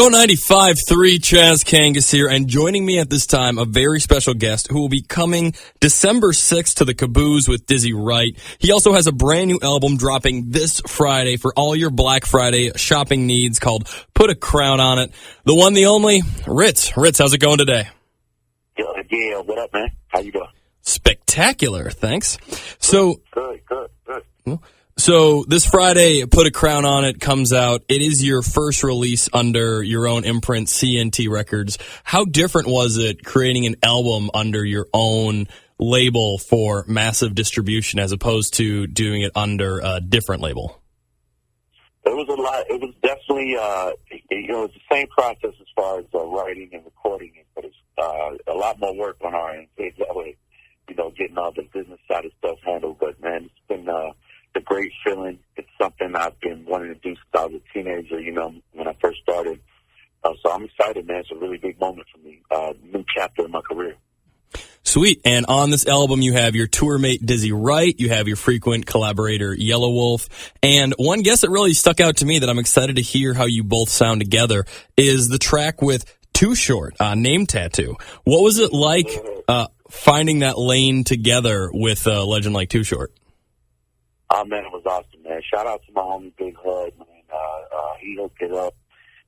Show 95.3, Chaz Kangas here, and joining me at this time, a very special guest who will be coming December 6th to the Cabooze with Dizzy Wright. He also has a brand new album dropping this Friday for all your Black Friday shopping needs called Put a Crown on It. The one, the only, Rittz. Rittz, how's it going today? Yeah, what up, man? How you doing? Spectacular, thanks. So, Good. So this Friday, Put a Crown on It comes out. It is your first release under your own imprint, CNT Records. How different was it creating an album under your own label for massive distribution as opposed to doing it under a different label? It was a lot. It was definitely, it's the same process as far as writing and recording it, but it's a lot more work on our end. That way, getting all the business side of stuff handled. But man, it's been a great feeling. It's something I've been wanting to do since I was a teenager, when I first started. So I'm excited, man. It's a really big moment for me. New chapter in my career. Sweet. And on this album, you have your tour mate, Dizzy Wright. You have your frequent collaborator, Yellow Wolf. And one guest that really stuck out to me that I'm excited to hear how you both sound together is the track with Too Short, Name Tattoo. What was it like finding that lane together with a legend like Too Short? Oh, man, it was awesome, man. Shout out to my homie, Big Hud, man. He hooked it up.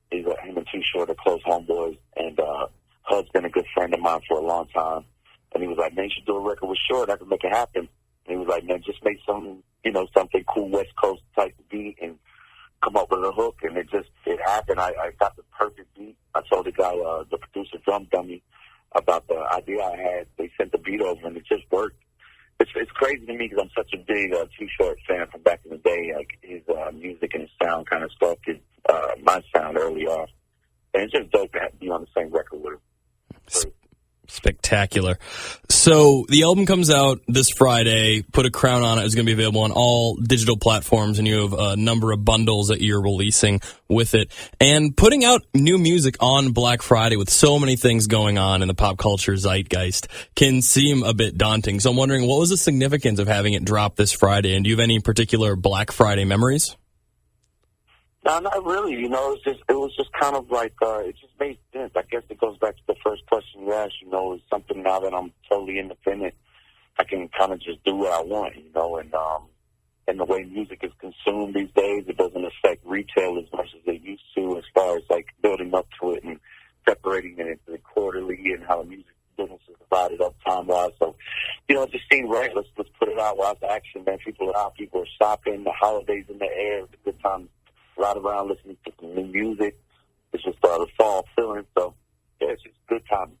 Him and Too Short are close homeboys. And Hud's been a good friend of mine for a long time. And he was like, man, you should do a record with Short. I can make it happen. And he was like, man, just make something, something cool West Coast type beat and come up with a hook. And it happened. I got the perfect beat. I told the guy, the producer, Drum Dummy, about the idea I had. They sent the beat over and it just worked. It's crazy to me because I'm such a big Too Short fan from back in the day. Like his music and his sound kind of sculpted my sound early off. And it's just dope to be on the same record with him. Spectacular. So the album comes out this Friday. Put a Crown on It is going to be available on all digital platforms, and you have a number of bundles that you're releasing with it. And putting out new music on Black Friday with so many things going on in the pop culture zeitgeist can seem a bit daunting. So I'm wondering, what was the significance of having it drop this Friday? And do you have any particular Black Friday memories? No, not really. It was just kind of like, it just made sense. I guess it goes back to the first question you asked, it's something now that I'm totally independent. I can kind of just do what I want, and the way music is consumed these days, it doesn't affect retail as much as it used to as far as like building up to it and separating it into the quarterly and how the music business is divided up time-wise. So, it just seemed right. Let's put it out while it's action, man. People are out, people are shopping, the holidays in the air, it's a good time. Ride around listening to some new music. It's just the fall feeling. So, yeah, it's just good time.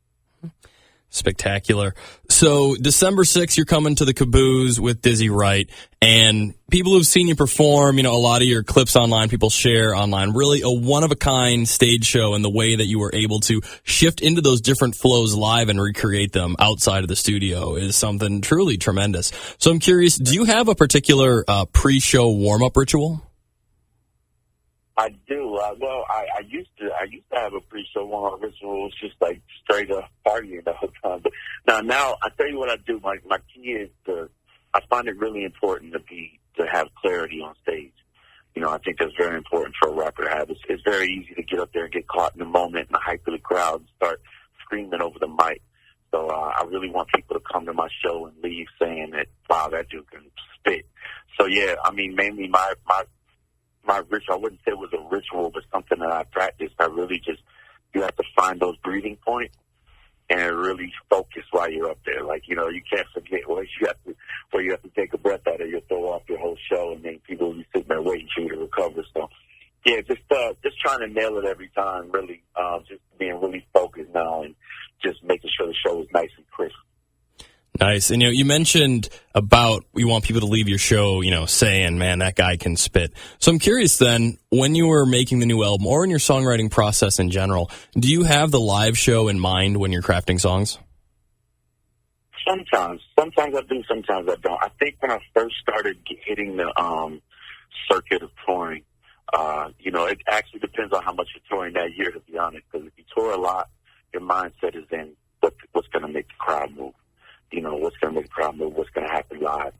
Spectacular. So, December 6th, you're coming to the Cabooze with Dizzy Wright. And people who've seen you perform, a lot of your clips online, people share online. Really a one-of-a-kind stage show, and the way that you were able to shift into those different flows live and recreate them outside of the studio is something truly tremendous. So, I'm curious, do you have a particular pre-show warm-up ritual? I do. I used to have a pre-show warm-up ritual. It was just like straight up partying the whole time. But now I tell you what I do. My key is I find it really important to have clarity on stage. I think that's very important for a rapper to have. It's very easy to get up there and get caught in the moment and the hype of the crowd and start screaming over the mic. So I really want people to come to my show and leave saying that, wow, that dude can spit. So yeah, mainly my ritual, I wouldn't say it was a ritual, but something that I practiced. You have to find those breathing points and really focus while you're up there. Like, you can't forget where you have to take a breath out or you'll throw off your whole show, and then people will be sitting there waiting for you to recover. So, yeah, just trying to nail it every time, really, just being really focused now and just making sure the show is nice and crisp. Nice. And, you mentioned about you want people to leave your show, saying, man, that guy can spit. So I'm curious then, when you were making the new album or in your songwriting process in general, do you have the live show in mind when you're crafting songs? Sometimes. Sometimes I do, sometimes I don't. I think when I first started hitting the circuit of touring, it actually depends on how much you're touring that year, to be honest. Because if you tour a lot, your mindset is in what's going to make the crowd move. What's going to make the crowd move, what's going to happen live.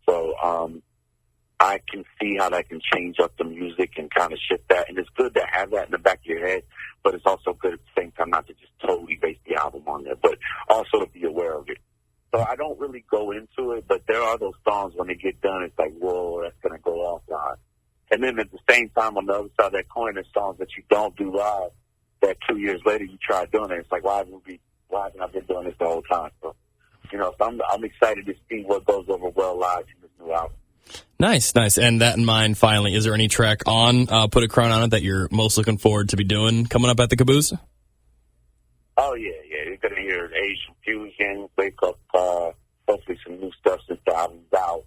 So I can see how that can change up the music and kind of shift that. And it's good to have that in the back of your head, get done, it's like, whoa, that's going to go offline. And then at the same time, on the other side of that coin, there's songs that you don't do live that 2 years later you try doing it. It's like, why haven't I been doing this the whole time? So, so I'm excited to see what goes over well live in this new album. Nice. And that in mind, finally, is there any track on Put a Crown on It that you're most looking forward to be doing coming up at the Cabooze? Oh, yeah. You're going to hear Asian Fusion, Wake Up, hopefully some new stuff since the album's out.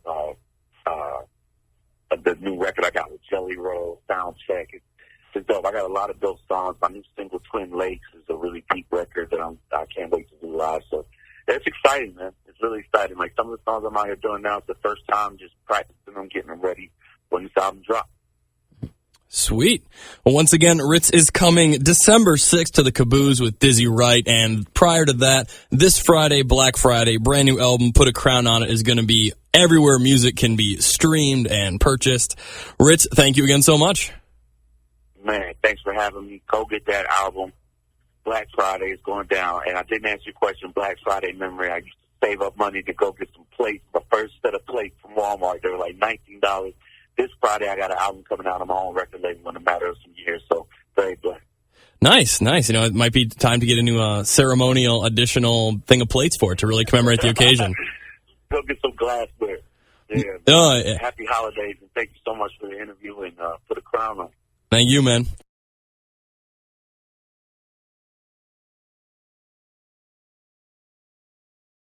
The new record I got with Jelly Roll, Sound Check. It's dope. I got a lot of dope songs. My new single, Twin Lakes, is a really deep record that I can't wait to do live. So it's exciting, man. It's really exciting. Like some of the songs I'm out here doing now, it's the first time just practicing them, getting them ready when this album drops. Sweet. Well, once again, Rittz is coming December 6th to the Cabooze with Dizzy Wright. And prior to that, this Friday, Black Friday, brand new album, Put a Crown on It, is going to be everywhere music can be streamed and purchased. Rittz, thank you again so much. Man, thanks for having me. Go get that album. Black Friday is going down. And I didn't answer your question, Black Friday memory. I used to save up money to go get some plates. My first set of plates from Walmart, they were like $19. This Friday, I got an album coming out on my own record label in a matter of some years, so very blessed. Nice. It might be time to get a new ceremonial additional thing of plates for it to really commemorate the occasion. Go get some glassware. Yeah. Happy holidays, and thank you so much for the interview, and put a crown on. Thank you, man.